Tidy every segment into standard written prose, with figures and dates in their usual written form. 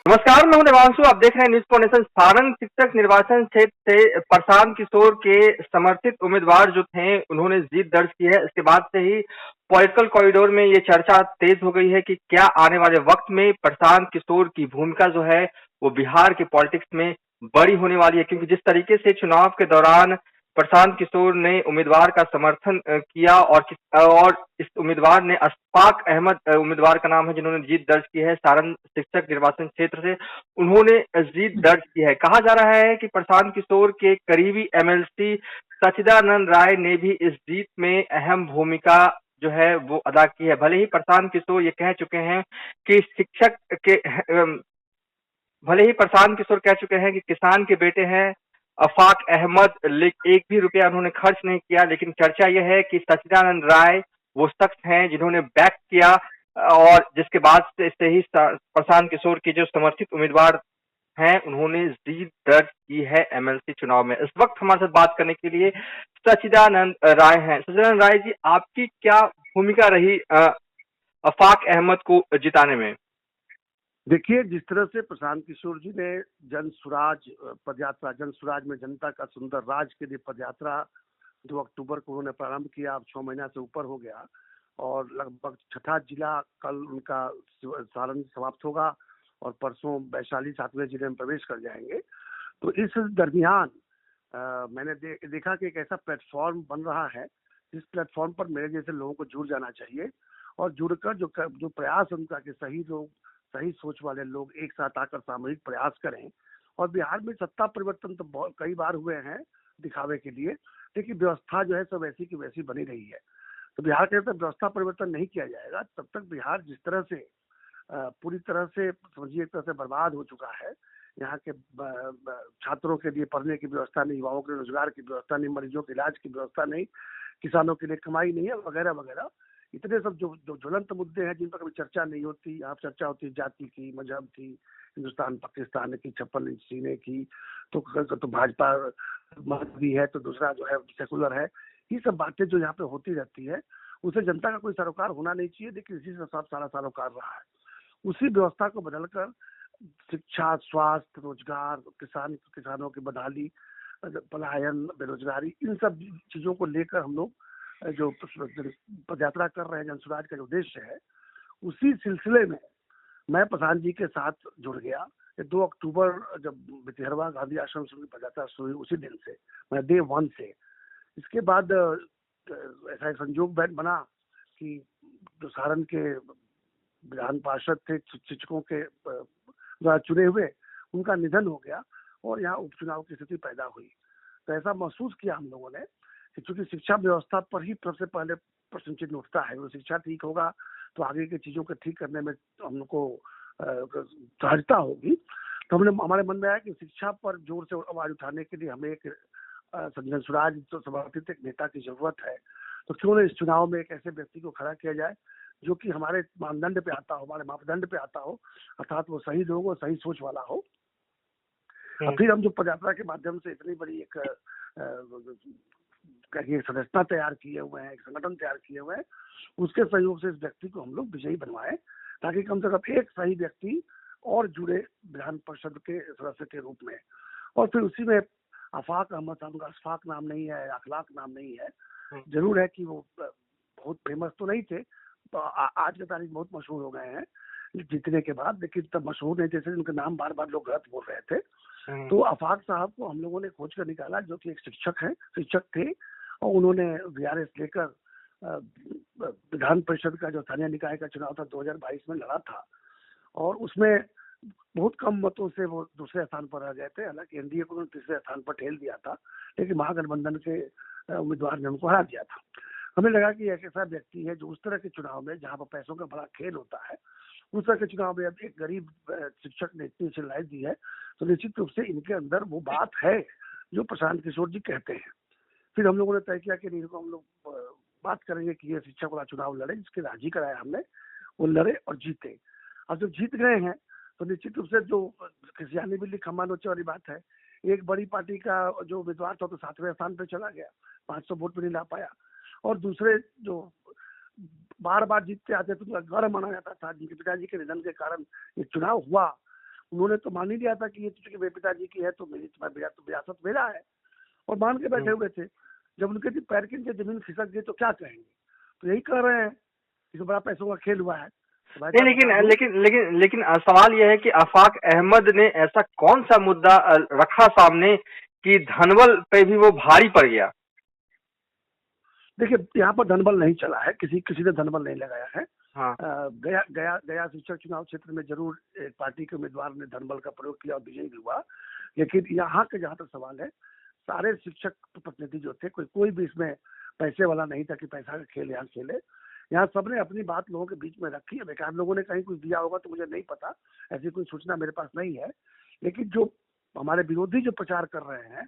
नमस्कार, मैं हूं देवांशु। आप देख रहे हैं न्यूज फाउंडेशन। सारण शिक्षक निर्वाचन क्षेत्र से प्रशांत किशोर के समर्थित उम्मीदवार जो थे उन्होंने जीत दर्ज की है। इसके बाद से ही पॉलिटिकल कॉरिडोर में ये चर्चा तेज हो गई है कि क्या आने वाले वक्त में प्रशांत किशोर की भूमिका जो है वो बिहार के पॉलिटिक्स में बड़ी होने वाली है। क्योंकि जिस तरीके से चुनाव के दौरान प्रशांत किशोर ने उम्मीदवार का समर्थन किया और इस उम्मीदवार ने अशफाक अहमद उम्मीदवार का नाम है जिन्होंने जीत दर्ज की है सारण शिक्षक निर्वाचन क्षेत्र से। उन्होंने जीत दर्ज की है। कहा जा रहा है कि प्रशांत किशोर के करीबी एमएलसी सच्चिदानंद राय ने भी इस जीत में अहम भूमिका जो है वो अदा की है। भले ही प्रशांत किशोर ये कह चुके हैं कि शिक्षक के भले ही प्रशांत किशोर कह चुके हैं कि किसान के बेटे हैं अफाक अहमद, एक भी रुपया उन्होंने खर्च नहीं किया, लेकिन चर्चा यह है कि सच्चिदानंद राय वो शख्स हैं जिन्होंने बैक किया और जिसके बाद से ही प्रशांत किशोर के जो समर्थित उम्मीदवार हैं उन्होंने जीत दर्ज की है एमएलसी चुनाव में। इस वक्त हमारे साथ बात करने के लिए सच्चिदानंद राय हैं। सच्चिदानंद राय जी, आपकी क्या भूमिका रही अफाक अहमद को जिताने में? देखिए, जिस तरह से प्रशांत किशोर जी ने जन स्वराज पदयात्रा, जन स्वराज में जनता का सुंदर राज के लिए पदयात्रा 2 अक्टूबर को उन्होंने प्रारंभ किया। अब 6 महीना से ऊपर हो गया और लगभग छठा जिला कल उनका सारण समाप्त होगा और परसों वैशाली 7वें जिले में प्रवेश कर जाएंगे। तो इस दरमियान मैंने देखा कि एक ऐसा प्लेटफॉर्म बन रहा है जिस प्लेटफॉर्म पर मेरे जैसे लोगों को जुड़ जाना चाहिए और जुड़कर जो प्रयास उनका कि सही लोग, सही सोच वाले लोग एक साथ आकर सामूहिक प्रयास करें। और बिहार में सत्ता परिवर्तन तो बहुत कई बार हुए हैं दिखावे के लिए, लेकिन व्यवस्था जो है सब वैसी की वैसी बनी रही है। तो बिहार के अंदर व्यवस्था परिवर्तन नहीं किया जाएगा तब तक बिहार जिस तरह से पूरी तरह से समझिए एक तरह से बर्बाद हो चुका है। यहाँ के छात्रों के लिए पढ़ने की व्यवस्था नहीं, युवाओं के रोजगार की व्यवस्था नहीं, मरीजों के इलाज की व्यवस्था नहीं, किसानों के लिए कमाई नहीं है, वगैरह वगैरह। इतने सब जो जो ज्वलंत मुद्दे हैं जिन पर कभी चर्चा नहीं होती। यहाँ चर्चा होती है जाति की, मजहब की, हिंदुस्तान पाकिस्तान की, 56 इंच सीने की, तो भाजपा मजहबी है तो दूसरा जो है सेकुलर है। ये सब बातें जो यहाँ पे होती रहती है उसे जनता का कोई सरोकार होना नहीं चाहिए, लेकिन इसी से सब सारा सरोकार रहा है। उसी व्यवस्था को बदलकर शिक्षा, स्वास्थ्य, रोजगार, किसानों की बदहाली, पलायन, बेरोजगारी, इन सब चीजों को लेकर हम लोग जो पदयात्रा कर रहे हैं, जनसुराज का जो उद्देश्य है, उसी सिलसिले में मैं प्रधान जी के साथ जुड़ गया। 2 अक्टूबर जब भितिहरवा गांधी आश्रम से पदयात्रा शुरू हुई उसी दिन से, मैं डे 1 से। इसके बाद ऐसा एक संजोग बना कि जो सारण के विधान पार्षद थे शिक्षकों के द्वारा चुने हुए, उनका निधन हो गया और यहाँ उपचुनाव की स्थिति पैदा हुई। तो ऐसा महसूस किया हम लोगों ने कि चूंकि शिक्षा व्यवस्था पर ही सबसे पहले प्रश्न चिन्ह उठता है, वो शिक्षा ठीक होगा तो आगे की चीजों को ठीक करने में हम लोग को सहजता होगी। तो हमारे मन में आया कि शिक्षा पर जोर से आवाज उठाने के लिए हमें एक संजन स्वराज तो समर्थित एक नेता की जरूरत है। तो क्यों न इस चुनाव में एक ऐसे व्यक्ति को खड़ा किया जाए जो कि हमारे मानदंड पे आता हो, हमारे मापदंड पे आता हो, अर्थात वो सही लोग, वो सही सोच वाला हो। फिर हम जो पदयात्रा के माध्यम से इतनी बड़ी एक संरचना तैयार किए हुए हैं, एक संगठन तैयार किए हुए हैं, उसके सहयोग से इस व्यक्ति को हम लोग विजयी बनवाए, ताकि कम से कम एक सही व्यक्ति और जुड़े विधान परिषद के सदस्य के रूप में। और फिर उसी में अफाक अहमद, उनका अशफाक नाम नहीं है, अखलाक नाम नहीं है। जरूर है कि वो बहुत फेमस तो नहीं थे, तो आज के तारीख बहुत मशहूर हो गए हैं जीतने के बाद, लेकिन तब मशहूर नहीं थे, उनके नाम बार बार लोग गलत बोल रहे थे। तो अफाक साहब को हम लोगों ने खोज कर निकाला, जो कि एक शिक्षक थे और उन्होंने वीआरएस लेकर विधान परिषद का जो स्थानीय निकाय का चुनाव था 2022 में लड़ा था और उसमें बहुत कम मतों से वो दूसरे स्थान पर रह गए थे। हालांकि एनडीए को उन्होंने तीसरे स्थान पर ठेल दिया था, लेकिन महागठबंधन के उम्मीदवार ने उनको हरा दिया था। हमें लगा कि एक ऐसा व्यक्ति है जो उस तरह के चुनाव में, जहाँ पर पैसों का बड़ा खेल होता है, उस तरह के चुनाव में अब एक गरीब शिक्षक ने इतनी चिल्लाई दी है, तो निश्चित रूप से इनके अंदर वो बात है जो प्रशांत किशोर जी कहते हैं। फिर हम लोगों ने तय किया कि इनको हम लोग बात करेंगे कि ये शिक्षक वाला चुनाव लड़े, जिसके राजी कराया हमने, वो लड़े और जीते। अब जब जीत गए हैं तो निश्चित रूप से जो खिसियानी बिल्ली खम्मा नोचे वाली बात है, एक बड़ी पार्टी का जो उम्मीदवार था तो 7वें स्थान पर चला गया, 500 वोट भी नहीं ला पाया। और दूसरे जो बार बार जीतते आते थे तो गढ़ माना जाता था, जिनके पिताजी के निधन के कारण ये चुनाव हुआ, उन्होंने तो मान ही लिया था कि ये तो चूंकि मेरे पिताजी की है तो मेरी तो विरासत मेरा है, और मान के बैठे हुए थे। जब उनके पैर के नीचे जमीन खिसक गई तो क्या कहेंगे? तो यही कह रहे हैं कि तो बड़ा पैसों का खेल हुआ है। तो भाई नहीं, साहब लेकिन बता दूं, लेकिन लेकिन लेकिन सवाल यह है कि आफाक अहमद ने ऐसा कौन सा मुद्दा रखा सामने कि धनबल पे भी वो भारी पड़ गया? देखिए यहाँ पर धनबल नहीं चला है, किसी किसी ने धनबल नहीं लगाया है। हाँ। गया गया गया शिक्षक चुनाव क्षेत्र में जरूर एक पार्टी के उम्मीदवार ने धनबल का प्रयोग किया और विजयी भी हुआ, लेकिन यहाँ के जहाँ तक सवाल है, सारे शिक्षक प्रतिनिधि जो थे, कोई भी इसमें पैसे वाला नहीं था कि पैसा का खेल यहाँ खेले। यहाँ सबने अपनी बात लोगों के बीच में रखी है। बेकार लोगों ने कहीं कुछ दिया होगा तो मुझे नहीं पता, ऐसी कोई सूचना मेरे पास नहीं है। लेकिन जो हमारे विरोधी जो प्रचार कर रहे हैं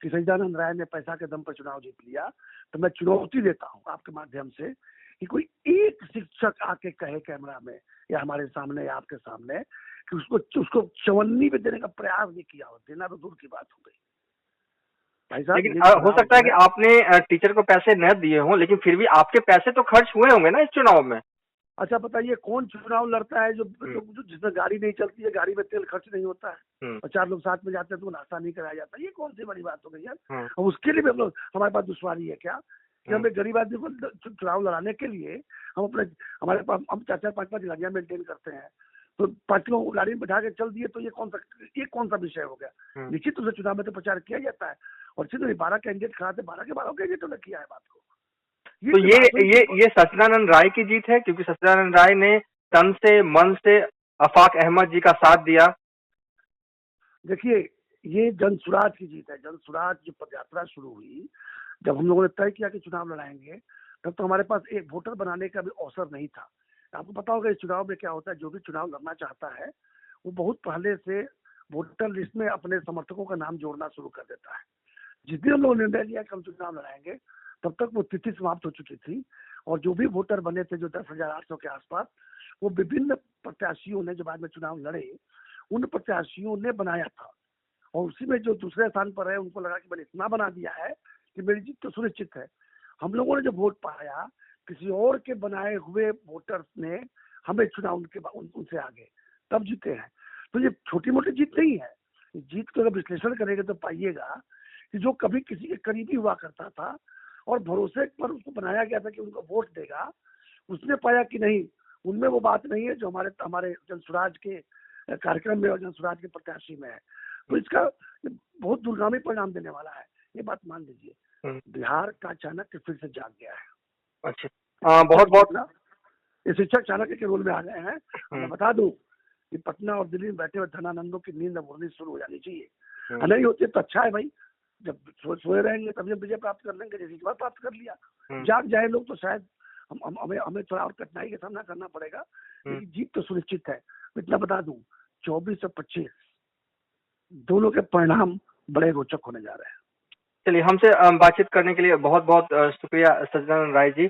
कि सच्चिदानंद राय ने पैसा के दम पर चुनाव जीत लिया, तो मैं चुनौती देता हूँ आपके माध्यम से कि कोई एक शिक्षक आके कहे कैमरा में या हमारे सामने या आपके सामने कि उसको चवन्नी पे देने का प्रयास नहीं किया हो। देना तो दूर की बात हो गई भाई साहब। लेकिन हो सकता है कि आपने टीचर को पैसे न दिए हों, लेकिन फिर भी आपके पैसे तो खर्च हुए होंगे ना इस चुनाव में। अच्छा बताइए, कौन चुनाव लड़ता है जो जिसमें गाड़ी नहीं चलती है, गाड़ी में तेल खर्च नहीं होता है और 4 लोग साथ में जाते हैं तो नाश्ता नहीं कराया जाता? ये कौन सी बड़ी बात हो गई यार? और उसके लिए भी हम लोग, हमारे पास दुश्वारी है क्या कि हमें गरीब आदमी को चुनाव लड़ाने के लिए हम अपने, हमारे पास हम 4-5 गाड़ियां मेंटेन करते हैं, तो 5 लोग गाड़ी में बैठा के चल दिए तो ये कौन सा विषय हो गया? निश्चित रूप से चुनाव में तो प्रचार किया जाता है, और सिर्फ 12 कैंडिडेट खड़ा थे, 12 के 12 कैंडिडेटों ने किया है बात को। तो ये सच्चिदानंद राय की जीत है, क्योंकि सच्चिदानंद राय ने तन से मन से आफाक अहमद जी का साथ दिया। देखिए ये जनसुराज की जीत है। जनसुराज जो पदयात्रा शुरू हुई, जब हम लोगों ने तय किया कि चुनाव लड़ाएंगे, तब तो हमारे पास एक वोटर बनाने का भी अवसर नहीं था। आपको पता होगा इस चुनाव में क्या होता है, जो भी चुनाव लड़ना चाहता है वो बहुत पहले से वोटर लिस्ट में अपने समर्थकों का नाम जोड़ना शुरू कर देता है। जिस दिन हम लोग निर्णय लिया कि हम चुनाव लड़ाएंगे, तब तक वो तिथि समाप्त हो चुकी थी, और जो भी वोटर बने थे जो 10,800 के आसपास, वो विभिन्न प्रत्याशियों ने जो बाद में चुनाव लड़े, उन प्रत्याशियों ने बनाया था। और उसी में जो दूसरे स्थान पर है उनको लगा कि मैंने इतना बना दिया है कि मेरी जीत तो सुनिश्चित है। हम लोगों ने जब वोट पाया, किसी और के बनाए हुए वोटर्स ने हमें चुनाव उनसे आगे तब जीते हैं। तो ये छोटी मोटी जीत नहीं है। जीत को अगर विश्लेषण करेंगे तो पाइएगा कि जो कभी किसी के करीबी हुआ करता था और भरोसे पर उसको बनाया गया था कि उनको वोट देगा, उसने पाया कि नहीं, उनमें वो बात नहीं है जो हमारे जनसुराज के कार्यक्रम में और जनसुराज के प्रत्याशी में है। तो इसका बहुत दूरगामी परिणाम देने वाला है, ये बात मान लीजिए। बिहार का चाणक्य फिर से जाग गया है। अच्छा, बहुत ये शिक्षक चाणक्य के रोल में आ गए हैं। मैं बता दूं कि पटना और दिल्ली में बैठे हुए धनानंदों की नींद अब उड़नी शुरू हो जानी चाहिए। नहीं होती तो अच्छा है भाई, जब सोए रहेंगे तभी हम विजय प्राप्त कर लेंगे, जैसे इस बार प्राप्त कर लिया। जाग जाए लोग तो शायद हमें थोड़ा और कठिनाई का सामना करना पड़ेगा, लेकिन जीत तो सुनिश्चित है। इतना बता दूं, 24 और 25 दोनों के परिणाम बड़े रोचक होने जा रहे हैं। चलिए, हमसे बातचीत करने के लिए बहुत बहुत शुक्रिया सच्चिदानंद राय जी।